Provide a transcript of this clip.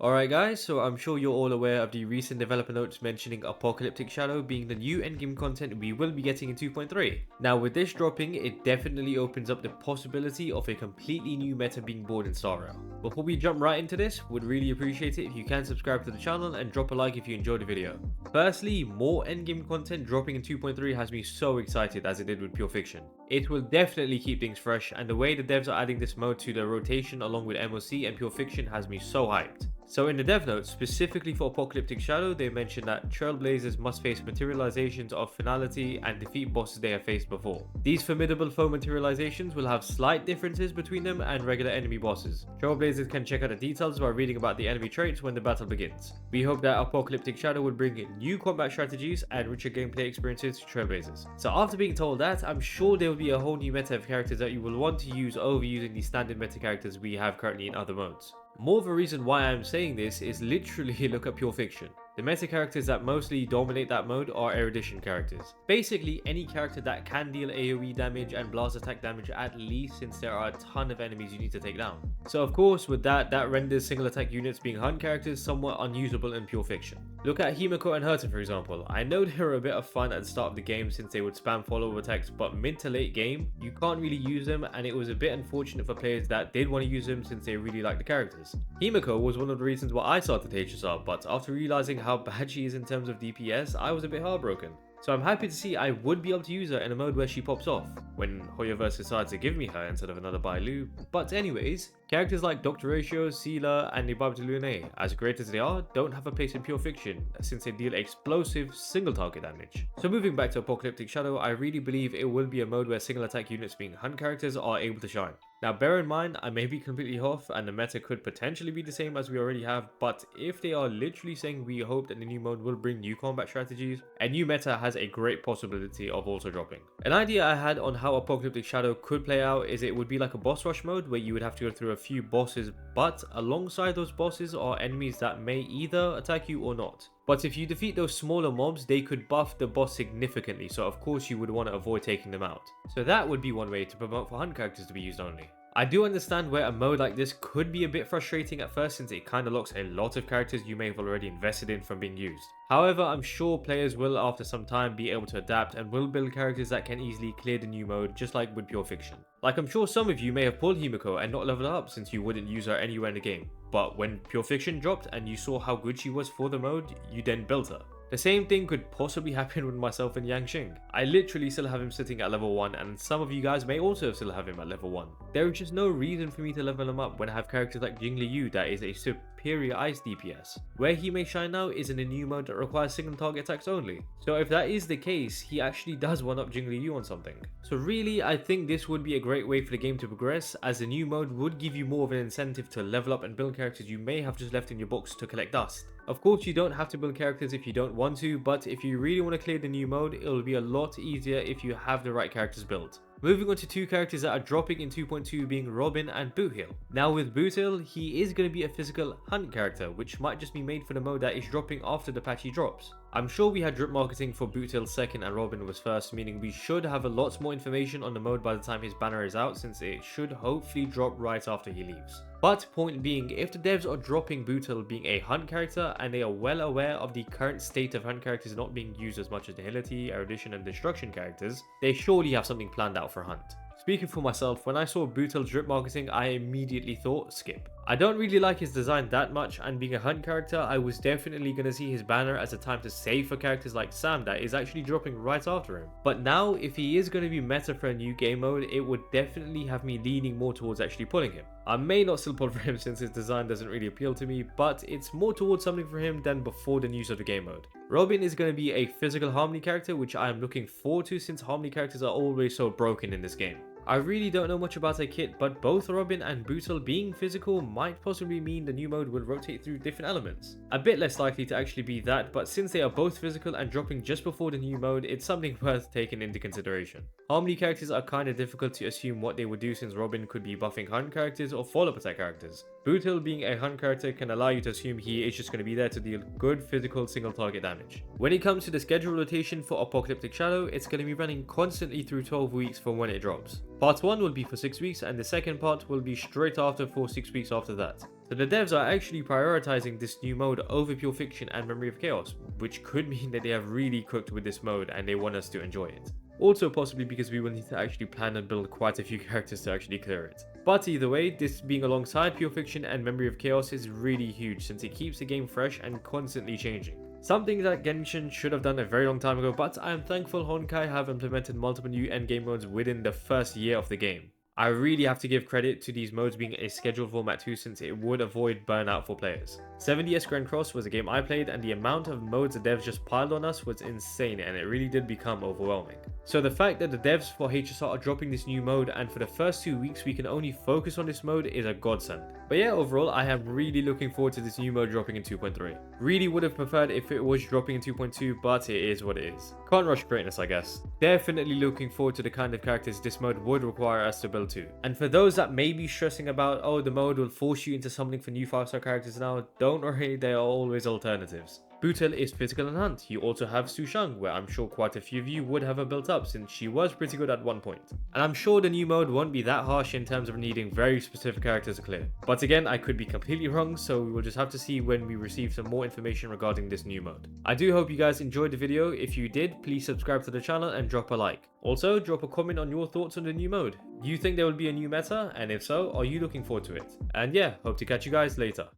Alright guys, so I'm sure you're all aware of the recent developer notes mentioning Apocalyptic Shadow being the new endgame content we will be getting in 2.3. Now with this dropping, it definitely opens up the possibility of a completely new meta being born in StarRail. Before we jump right into this, would really appreciate it if you can subscribe to the channel and drop a like if you enjoyed the video. Firstly, more endgame content dropping in 2.3 has me so excited as it did with Pure Fiction. It will definitely keep things fresh, and the way the devs are adding this mode to the rotation along with MOC and Pure Fiction has me so hyped. So in the dev notes, specifically for Apocalyptic Shadow, they mentioned that Trailblazers must face materializations of finality and defeat bosses they have faced before. These formidable foe materializations will have slight differences between them and regular enemy bosses. Trailblazers can check out the details by reading about the enemy traits when the battle begins. We hope that Apocalyptic Shadow will bring in new combat strategies and richer gameplay experiences to Trailblazers. So after being told that, I'm sure there will be a whole new meta of characters that you will want to use over using the standard meta characters we have currently in other modes. More of a reason why I'm saying this is literally look at Pure Fiction. The meta characters that mostly dominate that mode are erudition characters. Basically any character that can deal AoE damage and blast attack damage at least, since there are a ton of enemies you need to take down. So of course with that renders single attack units being hunt characters somewhat unusable in Pure Fiction. Look at Himiko and Herta for example. I know they were a bit of fun at the start of the game since they would spam follow attacks, but mid to late game you can't really use them, and it was a bit unfortunate for players that did want to use them since they really like the characters. Himiko was one of the reasons why I started HSR, but after realizing how bad she is in terms of DPS, I was a bit heartbroken. So I'm happy to see I would be able to use her in a mode where she pops off, when Hoyoverse decides to give me her instead of another Bailu. But anyways, characters like Dr. Ratio, Seela, and Nibabta Lune, as great as they are, don't have a place in Pure Fiction, since they deal explosive single target damage. So moving back to Apocalyptic Shadow, I really believe it will be a mode where single attack units being hunt characters are able to shine. Now bear in mind, I may be completely off and the meta could potentially be the same as we already have, but if they are literally saying we hope that the new mode will bring new combat strategies, a new meta has a great possibility of also dropping. An idea I had on how Apocalyptic Shadow could play out is it would be like a boss rush mode where you would have to go through a few bosses, but alongside those bosses are enemies that may either attack you or not. But if you defeat those smaller mobs, they could buff the boss significantly, so of course you would want to avoid taking them out. So that would be one way to promote for hunt characters to be used only. I do understand where a mode like this could be a bit frustrating at first since it kinda locks a lot of characters you may have already invested in from being used. However, I'm sure players will after some time be able to adapt and will build characters that can easily clear the new mode, just like with Pure Fiction. Like I'm sure some of you may have pulled Himiko and not leveled her up since you wouldn't use her anywhere in the game. But when Pure Fiction dropped and you saw how good she was for the mode, you then built her. The same thing could possibly happen with myself and Yangqing. I literally still have him sitting at level 1, and some of you guys may also still have him at level 1. There is just no reason for me to level him up when I have characters like Jingli Yu that is a superior ice DPS. Where he may shine now is in a new mode that requires single target attacks only. So if that is the case, he actually does one up Jingli Yu on something. So really, I think this would be a great way for the game to progress, as the new mode would give you more of an incentive to level up and build characters you may have just left in your box to collect dust. Of course, you don't have to build characters if you don't want to, but if you really want to clear the new mode, it will be a lot easier if you have the right characters built. Moving on to two characters that are dropping in 2.2 being Robin and Boothill. Now with Boothill, he is going to be a physical hunt character, which might just be made for the mode that is dropping after the patch he drops. I'm sure we had drip marketing for Boothill second and Robin was first, meaning we should have a lot more information on the mode by the time his banner is out, since it should hopefully drop right after he leaves. But point being, if the devs are dropping Boothill being a hunt character and they are well aware of the current state of hunt characters not being used as much as Nihility, Erudition and Destruction characters, they surely have something planned out for hunt. Speaking for myself, when I saw Boothill's drip marketing, I immediately thought skip. I don't really like his design that much, and being a hunt character, I was definitely going to see his banner as a time to save for characters like Sam that is actually dropping right after him. But now, if he is going to be meta for a new game mode, it would definitely have me leaning more towards actually pulling him. I may not still pull for him since his design doesn't really appeal to me, but it's more towards something for him than before the news of the game mode. Robin is going to be a physical Harmony character, which I am looking forward to since Harmony characters are always so broken in this game. I really don't know much about her kit, but both Robin and Boothill being physical might possibly mean the new mode will rotate through different elements. A bit less likely to actually be that, but since they are both physical and dropping just before the new mode, it's something worth taking into consideration. Harmony characters are kinda difficult to assume what they would do since Robin could be buffing hunt characters or follow-up attack characters. Boothill being a hunt character can allow you to assume he is just going to be there to deal good physical single target damage. When it comes to the schedule rotation for Apocalyptic Shadow, it's going to be running constantly through 12 weeks from when it drops. Part 1 will be for 6 weeks and the second part will be straight after for 6 weeks after that. So the devs are actually prioritizing this new mode over Pure Fiction and Memory of Chaos, which could mean that they have really cooked with this mode and they want us to enjoy it. Also possibly because we will need to actually plan and build quite a few characters to actually clear it. But either way, this being alongside Pure Fiction and Memory of Chaos is really huge since it keeps the game fresh and constantly changing. Something that Genshin should have done a very long time ago, but I am thankful Honkai have implemented multiple new endgame modes within the first year of the game. I really have to give credit to these modes being a scheduled format too, since it would avoid burnout for players. 70s Grand Cross was a game I played, and the amount of modes the devs just piled on us was insane, and it really did become overwhelming. So the fact that the devs for HSR are dropping this new mode, and for the first 2 weeks we can only focus on this mode, is a godsend. But yeah, overall I am really looking forward to this new mode dropping in 2.3. Really would have preferred if it was dropping in 2.2, but it is what it is. Can't rush greatness, I guess. Definitely looking forward to the kind of characters this mode would require us to build to. And for those that may be stressing about, oh, the mode will force you into summoning for new 5-star characters now, don't worry, there are always alternatives. Boothill is physical and hunt. You also have Sushang, where I'm sure quite a few of you would have her built up since she was pretty good at one point. And I'm sure the new mode won't be that harsh in terms of needing very specific characters to clear. But again, I could be completely wrong, so we will just have to see when we receive some more information regarding this new mode. I do hope you guys enjoyed the video. If you did, please subscribe to the channel and drop a like. Also, drop a comment on your thoughts on the new mode. Do you think there will be a new meta? And if so, are you looking forward to it? And yeah, hope to catch you guys later.